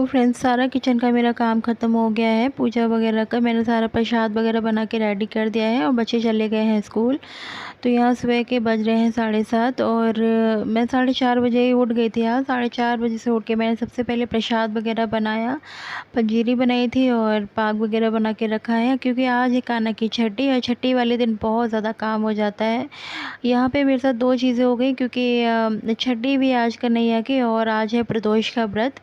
तो फ्रेंड्स सारा किचन का मेरा काम ख़त्म हो गया है। पूजा वगैरह का मैंने सारा प्रसाद वगैरह बना के रेडी कर दिया है और बच्चे चले गए हैं स्कूल। तो यहाँ सुबह के बज रहे हैं 7:30 और मैं 4:30 बजे ही उठ गई थी। आज 4:30 बजे से उठ के मैंने सबसे पहले प्रसाद वगैरह बनाया, पंजीरी बनाई थी और पाग वगैरह बना के रखा है, क्योंकि आज है कान्हा की छठी और छठी वाले दिन बहुत ज़्यादा काम हो जाता है। यहाँ पे मेरे साथ दो चीज़ें हो गई, क्योंकि छठी भी आज कन्हैया की और आज है प्रदोष का व्रत।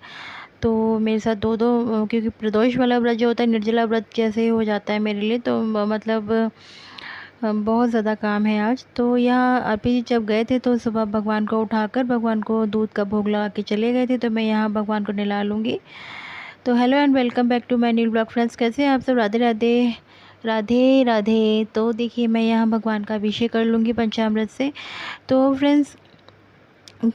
तो मेरे साथ दो दो क्योंकि प्रदोष वाला व्रत जो होता है निर्जला व्रत जैसे ही हो जाता है मेरे लिए, तो मतलब बहुत ज़्यादा काम है आज। तो यहाँ अभी जब गए थे तो सुबह भगवान को उठाकर भगवान को दूध का भोग लगा के चले गए थे, तो मैं यहाँ भगवान को नहला लूँगी। तो hello and welcome back to my new blog friends, कैसे हैं आप सब? राधे राधे, राधे राधे। तो देखिए मैं यहाँ भगवान का अभिषेक कर लूँगी पंचामृत से। तो फ्रेंड्स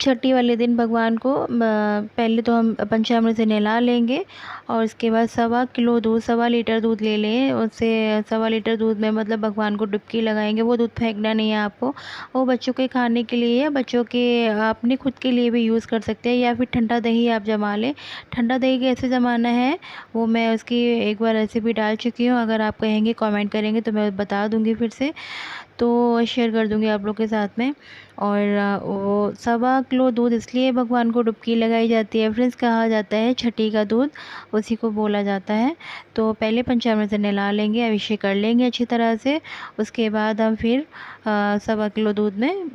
छठी वाले दिन भगवान को पहले तो हम पंचामृत से नहला लेंगे और उसके बाद 1.25 किलो दूध, 1.25 लीटर दूध ले लें। उससे 1.25 लीटर दूध में मतलब भगवान को डुबकी लगाएंगे। वो दूध फेंकना नहीं है आपको, वो बच्चों के खाने के लिए या बच्चों के अपने खुद के लिए भी यूज़ कर सकते हैं, या फिर ठंडा दही आप जमा लें। ठंडा दही कैसे जमाना है वो मैं उसकी एक बार रेसिपी डाल चुकी हूँ, अगर आप कहेंगे कमेंट करेंगे तो मैं बता दूँगी फिर से, तो शेयर कर दूँगी आप लोग के साथ में। और वो 1.25 किलो दूध इसलिए भगवान को डुबकी लगाई जाती है फ्रेंड्स, कहा जाता है छठी का दूध उसी को बोला जाता है। तो पहले पंचामृत से नहला लेंगे, अभिषेक कर लेंगे अच्छी तरह से। उसके बाद हम फिर 1.25 किलो दूध में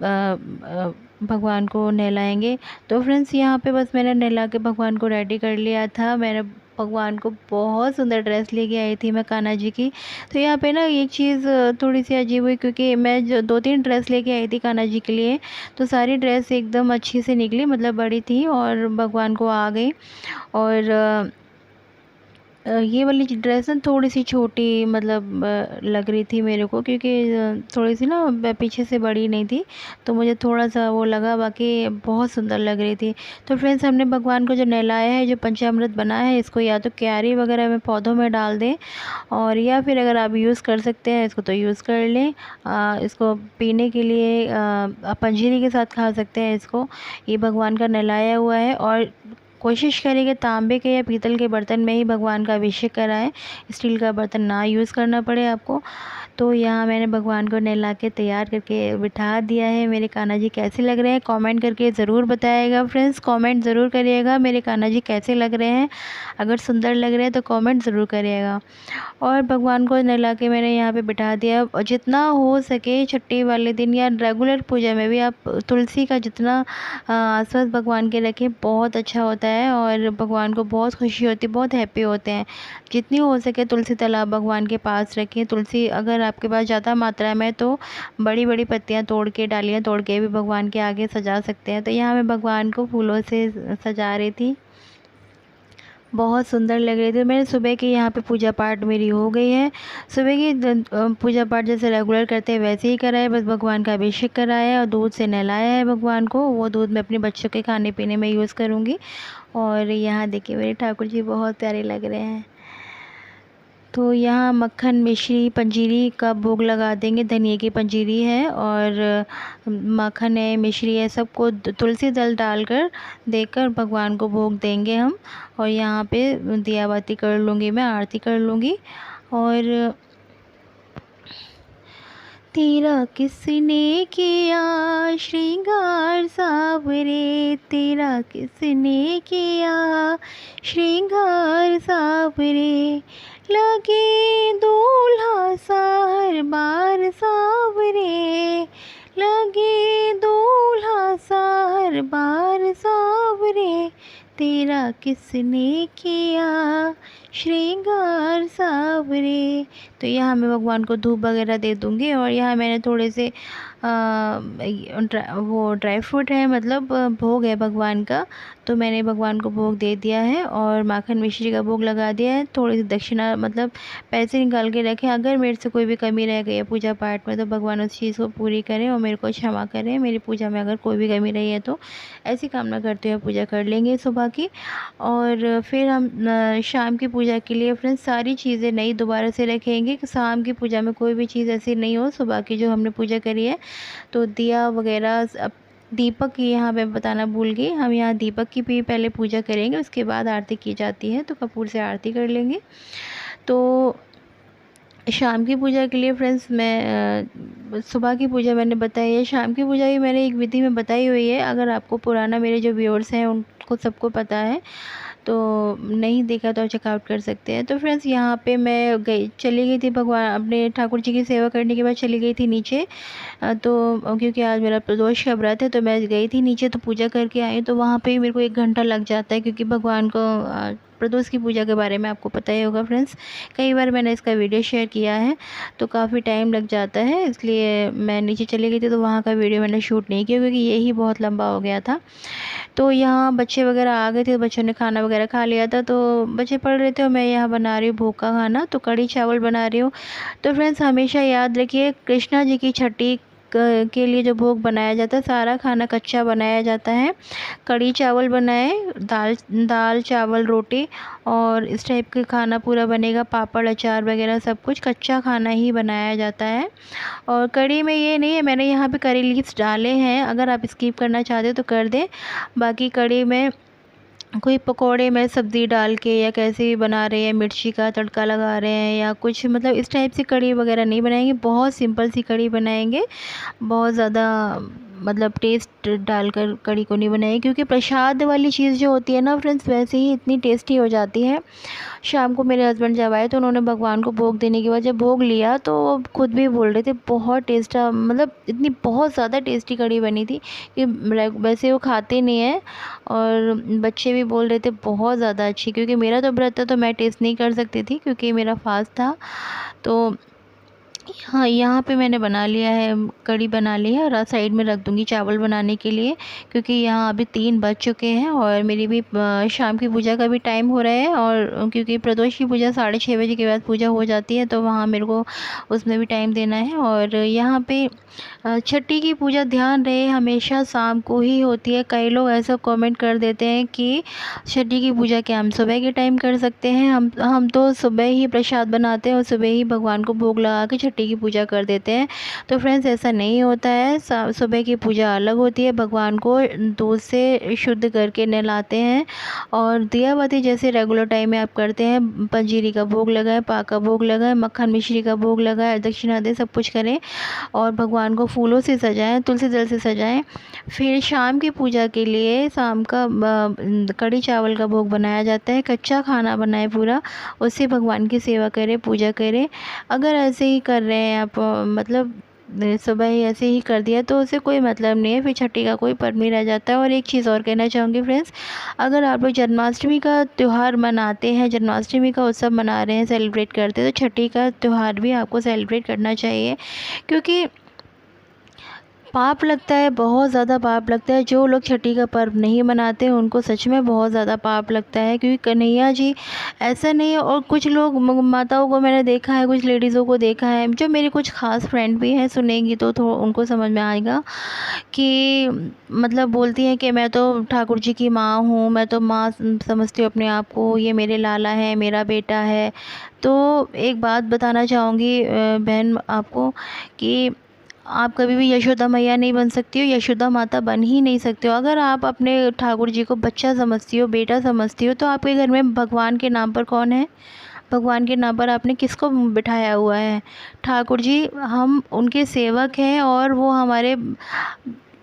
भगवान को नहलाएंगे। तो फ्रेंड्स यहाँ पे बस मैंने नहला के भगवान को रेडी कर लिया था। मैंने भगवान को बहुत सुंदर ड्रेस लेके आई थी मैं कान्हा जी की। तो यहाँ पे ना एक चीज़ थोड़ी सी अजीब हुई, क्योंकि मैं जो 2-3 ड्रेस लेके आई थी कान्हा जी के लिए, तो सारी ड्रेस एकदम अच्छी से निकली, मतलब बड़ी थी और भगवान को आ गई। और ये वाली ड्रेस ना थोड़ी सी छोटी मतलब लग रही थी मेरे को, क्योंकि थोड़ी सी ना पीछे से बड़ी नहीं थी, तो मुझे थोड़ा सा वो लगा, बाकी बहुत सुंदर लग रही थी। तो फ्रेंड्स हमने भगवान को जो नहलाया है, जो पंचामृत बना है, इसको या तो क्यारी वगैरह में पौधों में डाल दें, और या फिर अगर आप यूज़ कर सकते हैं इसको तो यूज़ कर लें। इसको पीने के लिए आप पंजीरी के साथ खा सकते हैं इसको। ये भगवान का नहलाया हुआ है, और कोशिश करें कि तांबे के या पीतल के बर्तन में ही भगवान का अभिषेक कराएं, स्टील का बर्तन ना यूज़ करना पड़े आपको। तो यहाँ मैंने भगवान को नहला के तैयार करके बिठा दिया है। मेरे कान्हा जी कैसे लग रहे हैं कमेंट करके ज़रूर बताइएगा फ्रेंड्स, कमेंट ज़रूर करिएगा मेरे कान्हा जी कैसे लग रहे हैं। अगर सुंदर लग रहे हैं तो कमेंट ज़रूर करिएगा। और भगवान को नहला के मैंने यहाँ पे बिठा दिया। और जितना हो सके छठी वाले दिन या रेगुलर पूजा में भी आप तुलसी का जितना आसपास भगवान के रखें, बहुत अच्छा होता है और भगवान को बहुत खुशी होती है, बहुत हैप्पी होते हैं। जितनी हो सके तुलसी तालाब भगवान के पास रखें। तुलसी अगर आपके पास ज़्यादा मात्रा में तो बड़ी बड़ी पत्तियाँ तोड़ के, डालियाँ तोड़ के भी भगवान के आगे सजा सकते हैं। तो यहाँ मैं भगवान को फूलों से सजा रही थी, बहुत सुंदर लग रही थी। मैंने सुबह की यहाँ पे पूजा पाठ मेरी हो गई है। सुबह की पूजा पाठ जैसे रेगुलर करते हैं वैसे ही करा है, बस भगवान का अभिषेक कराया है और दूध से नहलाया है भगवान को। वो दूध मैं अपने बच्चों के खाने पीने में यूज़ करूँगी। और यहाँ देखिए मेरे ठाकुर जी बहुत प्यारे लग रहे हैं। तो यहाँ मक्खन, मिश्री, पंजीरी का भोग लगा देंगे। धनिए की पंजीरी है और मक्खन है, मिश्री है, सबको तुलसी दल डालकर देकर भगवान को भोग देंगे हम। और यहाँ पे दिया बाती कर लूँगी, मैं आरती कर लूँगी। और तेरा किसने किया श्रृंगार सावरे, तेरा किसने किया श्रृंगार सावरे, लगे दूल्हा सार बार सावरे, लगे दूल्हा सार बार सावरे, तेरा किसने किया श्रृंगार सावरे। तो यहाँ मैं भगवान को धूप वगैरह दे दूँगी। और यहाँ मैंने थोड़े से वो ड्राई फ्रूट है, मतलब भोग है भगवान का, तो मैंने भगवान को भोग दे दिया है और माखन मिश्री का भोग लगा दिया है। थोड़ी सी दक्षिणा मतलब पैसे निकाल के रखें, अगर मेरे से कोई भी कमी रह गई है पूजा पाठ में तो भगवान उस चीज़ को पूरी करें और मेरे को क्षमा करें। मेरी पूजा में अगर कोई भी कमी रही है तो ऐसी कामना करते हुए पूजा कर लेंगे सुबह की। और फिर हम शाम की पूजा के लिए फ्रेंड्स सारी चीज़ें नई दोबारा से रखेंगे कि शाम की पूजा में कोई भी चीज़ ऐसी नहीं हो। सुबह की जो हमने पूजा करी है तो दिया वगैरह दीपक की यहाँ पे बताना भूल गई, हम यहाँ दीपक की भी पहले पूजा करेंगे, उसके बाद आरती की जाती है। तो कपूर से आरती कर लेंगे। तो शाम की पूजा के लिए फ्रेंड्स मैं सुबह की पूजा मैंने बताई है, शाम की पूजा भी मैंने एक विधि में बताई हुई है। अगर आपको पुराना मेरे जो व्यूअर्स हैं उनको सबको पता है, तो नहीं देखा तो चेकआउट कर सकते हैं। तो फ्रेंड्स यहाँ पे मैं चली गई थी भगवान अपने ठाकुर जी की सेवा करने के बाद चली गई थी नीचे। तो क्योंकि आज मेरा प्रदोष का व्रत है, तो मैं गई थी नीचे, तो पूजा करके आई। तो वहाँ पे मेरे को 1 घंटा लग जाता है, क्योंकि भगवान को प्रदोष की पूजा के बारे में आपको पता ही होगा फ्रेंड्स, कई बार मैंने इसका वीडियो शेयर किया है। तो काफ़ी टाइम लग जाता है, इसलिए मैं नीचे चली गई थी, तो वहाँ का वीडियो मैंने शूट नहीं किया, क्योंकि यही बहुत लंबा हो गया था। तो यहाँ बच्चे वगैरह आ गए थे, बच्चों ने खाना वगैरह खा लिया था, तो बच्चे पढ़ रहे थे और मैं यहाँ बना रही हूँ भोग का खाना। तो कढ़ी चावल बना रही हूँ। तो फ्रेंड्स हमेशा याद रखिए, कृष्णा जी की छठी के लिए जो भोग बनाया जाता है, सारा खाना कच्चा बनाया जाता है। कढ़ी चावल बनाए, दाल दाल चावल रोटी, और इस टाइप का खाना पूरा बनेगा। पापड़ अचार वगैरह सब कुछ कच्चा खाना ही बनाया जाता है। और कढ़ी में ये नहीं है, मैंने यहाँ पे करी लीव्स डाले हैं, अगर आप स्किप करना चाहते हो तो कर दें। बाकी कढ़ी में कोई पकोड़े में सब्ज़ी डाल के या कैसे भी बना रहे हैं, मिर्ची का तड़का लगा रहे हैं या कुछ, मतलब इस टाइप से कढ़ी वगैरह नहीं बनाएंगे, बहुत सिंपल सी कढ़ी बनाएंगे। बहुत ज़्यादा मतलब टेस्ट डालकर कढ़ी को नहीं बनाएंगे, क्योंकि प्रसाद वाली चीज़ जो होती है ना फ्रेंड्स, वैसे ही इतनी टेस्टी हो जाती है। शाम को मेरे हस्बैंड जब आए तो उन्होंने भगवान को भोग देने के बाद जब भोग लिया, तो वो खुद भी बोल रहे थे बहुत टेस्ट, मतलब इतनी बहुत ज़्यादा टेस्टी कढ़ी बनी थी कि वैसे वो खाते नहीं हैं। और बच्चे भी बोल रहे थे बहुत ज़्यादा अच्छी, क्योंकि मेरा तो व्रत था, तो मैं टेस्ट नहीं कर सकती थी, क्योंकि मेरा फास्ट था। तो हाँ, यहाँ पे मैंने बना लिया है, कढ़ी बना ली है, और साइड में रख दूँगी चावल बनाने के लिए, क्योंकि यहाँ अभी 3 बज चुके हैं और मेरी भी शाम की पूजा का भी टाइम हो रहा है। और क्योंकि प्रदोष की पूजा 6:30 बजे के बाद पूजा हो जाती है, तो वहाँ मेरे को उसमें भी टाइम देना है। और यहाँ पे छठी की पूजा ध्यान रहे हमेशा शाम को ही होती है। कई लोग ऐसा कमेंट कर देते हैं कि छठी की पूजा क्या हम सुबह के टाइम कर सकते हैं? हम तो सुबह ही प्रसाद बनाते हैं और सुबह ही भगवान को भोग लगा के छठी की पूजा कर देते हैं। तो फ्रेंड्स ऐसा नहीं होता है, सुबह की पूजा अलग होती है। भगवान को दूध से शुद्ध करके नहलाते हैं, और दिया बाती जैसे रेगुलर टाइम में आप करते हैं, पंजीरी का भोग लगाएं, पाक का भोग लगाएं, मक्खन मिश्री का भोग लगाएं, दक्षिणा दें, सब कुछ करें। और भगवान को फूलों से सजाएं, तुलसी दल से सजाएं। फिर शाम की पूजा के लिए शाम का कढ़ी चावल का भोग बनाया जाता है, कच्चा खाना बनाए पूरा, उससे भगवान की सेवा करें, पूजा करें। अगर ऐसे ही कर रहे हैं आप, मतलब सुबह ही ऐसे ही कर दिया, तो उससे कोई मतलब नहीं है, फिर छठी का कोई पर्व नहीं रह जाता है। और एक चीज़ और कहना चाहूँगी फ्रेंड्स, अगर आप लोग जन्माष्टमी का त्यौहार मनाते हैं, जन्माष्टमी का उत्सव मना रहे हैं, सेलिब्रेट करते हैं, तो छठी का त्यौहार भी आपको सेलिब्रेट करना चाहिए। क्योंकि पाप लगता है, बहुत ज़्यादा पाप लगता है। जो लोग छठी का पर्व नहीं मनाते हैं उनको सच में बहुत ज़्यादा पाप लगता है, क्योंकि कन्हैया जी ऐसा नहीं है। और कुछ लोग माताओं को मैंने देखा है, कुछ लेडीज़ों को देखा है, जो मेरी कुछ ख़ास फ्रेंड भी हैं, सुनेंगी तो थोड़ा उनको समझ में आएगा कि मतलब बोलती हैं कि मैं तो ठाकुर जी की माँ हूँ, मैं तो माँ समझती हूँ अपने आप को, ये मेरे लाला है, मेरा बेटा है। तो एक बात बताना चाहूँगी बहन आपको, कि आप कभी भी यशोदा मैया नहीं बन सकती हो, यशोदा माता बन ही नहीं सकते हो। अगर आप अपने ठाकुर जी को बच्चा समझती हो, बेटा समझती हो, तो आपके घर में भगवान के नाम पर कौन है? भगवान के नाम पर आपने किसको बिठाया हुआ है? ठाकुर जी, हम उनके सेवक हैं, और वो हमारे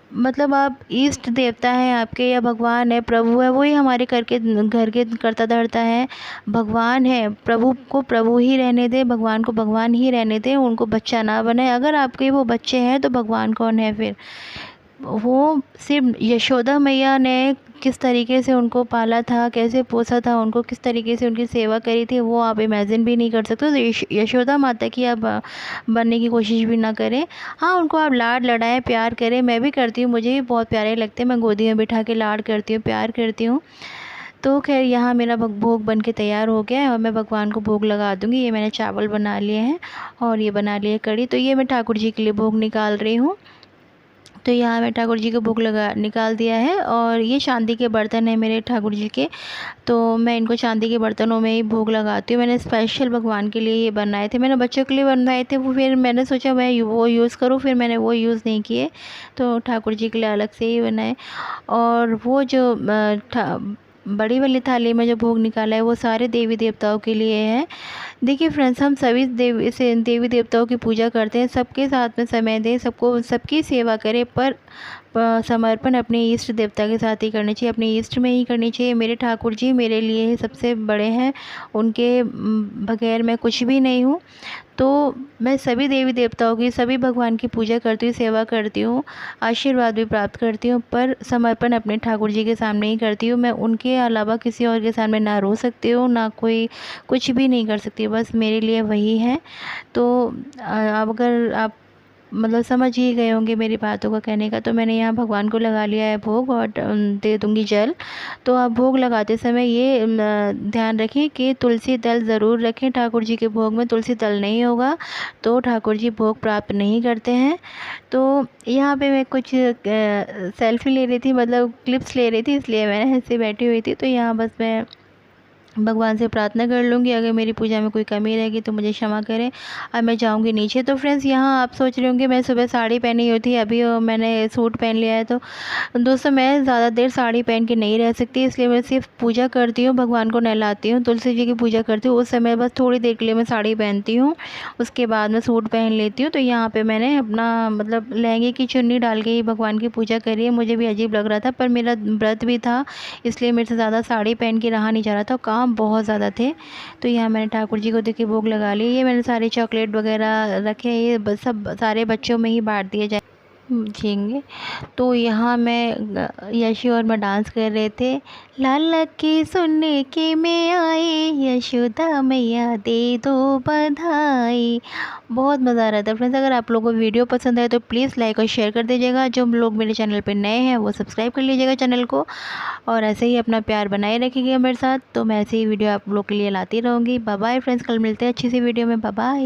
मतलब आप इष्ट देवता हैं आपके, या भगवान है, प्रभु है, वही हमारे घर के करता धरता है। भगवान है, प्रभु को प्रभु ही रहने दें, भगवान को भगवान ही रहने दें, उनको बच्चा ना बनाए। अगर आपके वो बच्चे हैं तो भगवान कौन है फिर? वो सिर्फ यशोदा मैया ने किस तरीके से उनको पाला था, कैसे पोसा था उनको, किस तरीके से उनकी सेवा करी थी, वो आप इमेजिन भी नहीं कर सकते। तो यशोदा माता की आप बनने की कोशिश भी ना करें। हाँ, उनको आप लाड लड़ाएं, प्यार करें, मैं भी करती हूँ, मुझे भी बहुत प्यारे लगते हैं, मैं गोदी में बिठा के लाड करती हूँ, प्यार करती हूँ। तो खैर यहाँ मेरा भोग बन के तैयार हो गया है, और मैं भगवान को भोग लगा दूँगी। ये मैंने चावल बना लिए हैं और ये बना लिए कढ़ी, तो ये मैं ठाकुर जी के लिए भोग निकाल रही हूँ। तो यहाँ मैं ठाकुर जी को भोग लगा निकाल दिया है। और ये चांदी के बर्तन है मेरे ठाकुर जी के, तो मैं इनको चांदी के बर्तनों में ही भोग लगाती हूँ। मैंने स्पेशल भगवान के लिए ये बनाए थे, मैंने बच्चों के लिए बनवाए थे वो, फिर मैंने सोचा मैं वो यूज़ करूँ, फिर मैंने वो यूज़ नहीं किए, तो ठाकुर जी के लिए अलग से ही बनाए। और वो जो बड़ी वाली थाली में जो भोग निकाला है वो सारे देवी देवताओं के लिए है। देखिए फ्रेंड्स, हम सभी देवी देवताओं की पूजा करते हैं, सबके साथ में समय दें, सबको सबकी सेवा करें, पर समर्पण अपने इष्ट देवता के साथ ही करनी चाहिए, अपने इष्ट में ही करनी चाहिए। मेरे ठाकुर जी मेरे लिए सबसे बड़े हैं, उनके बगैर मैं कुछ भी नहीं हूँ। तो मैं सभी देवी देवताओं की, सभी भगवान की पूजा करती हूँ, सेवा करती हूँ, आशीर्वाद भी प्राप्त करती हूँ, पर समर्पण अपने ठाकुर जी के सामने ही करती हूँ। मैं उनके अलावा किसी और के सामने ना रो सकती हूँ, ना कोई कुछ भी नहीं कर सकती, बस मेरे लिए वही है। तो अब अगर आप मतलब समझ ही गए होंगे मेरी बातों का कहने का, तो मैंने यहाँ भगवान को लगा लिया है भोग, और दे दूँगी जल। तो आप भोग लगाते समय ये ध्यान रखें कि तुलसी दल ज़रूर रखें, ठाकुर जी के भोग में तुलसी दल नहीं होगा तो ठाकुर जी भोग प्राप्त नहीं करते हैं। तो यहाँ पे मैं कुछ सेल्फ़ी ले रही थी, मतलब क्लिप्स ले रही थी, इसलिए मैं ऐसे बैठी हुई थी। तो यहाँ बस मैं भगवान से प्रार्थना कर लूँगी, अगर मेरी पूजा में कोई कमी रहेगी तो मुझे क्षमा करें। अब मैं जाऊँगी नीचे। तो फ्रेंड्स, यहाँ आप सोच रहे होंगे मैं सुबह साड़ी पहनी हुई थी, अभी मैंने सूट पहन लिया है। तो दोस्तों, मैं ज़्यादा देर साड़ी पहन के नहीं रह सकती, इसलिए मैं सिर्फ पूजा करती हूँ, भगवान को नहलाती हूँ, तुलसी जी की पूजा करती हूँ, उस समय बस थोड़ी देर के लिए मैं साड़ी पहनती हूँ, उसके बाद मैं सूट पहन लेती हूँ। तो यहाँ पे मैंने अपना मतलब लहंगे की चुन्नी डाल के ही भगवान की पूजा करी है। मुझे भी अजीब लग रहा था, पर मेरा व्रत भी था, इसलिए मेरे से ज़्यादा साड़ी पहन के रहा नहीं जा रहा था, काम बहुत ज़्यादा थे। तो यहाँ मैंने ठाकुर जी को देखिए भोग लगा लिए। ये मैंने सारे चॉकलेट वगैरह रखे, ये सब सारे बच्चों में ही बांट दिए जाएंगे। तो यहाँ मैं यशु और मैं डांस कर रहे थे। लाला की सुनने के में आई, यशोदा मैया दे दो बधाई। बहुत मज़ा आ रहा था फ्रेंड्स। अगर आप लोगों को वीडियो पसंद आए तो प्लीज़ लाइक और शेयर कर दीजिएगा। जो लोग मेरे चैनल पे नए हैं वो सब्सक्राइब कर लीजिएगा चैनल को, और ऐसे ही अपना प्यार बनाए रखिएगा मेरे साथ। तो मैं ऐसे ही वीडियो आप लोग के लिए लाती रहूँगी। बाय बाय फ्रेंड्स, कल मिलते हैं अच्छी सी वीडियो में। Bye bye.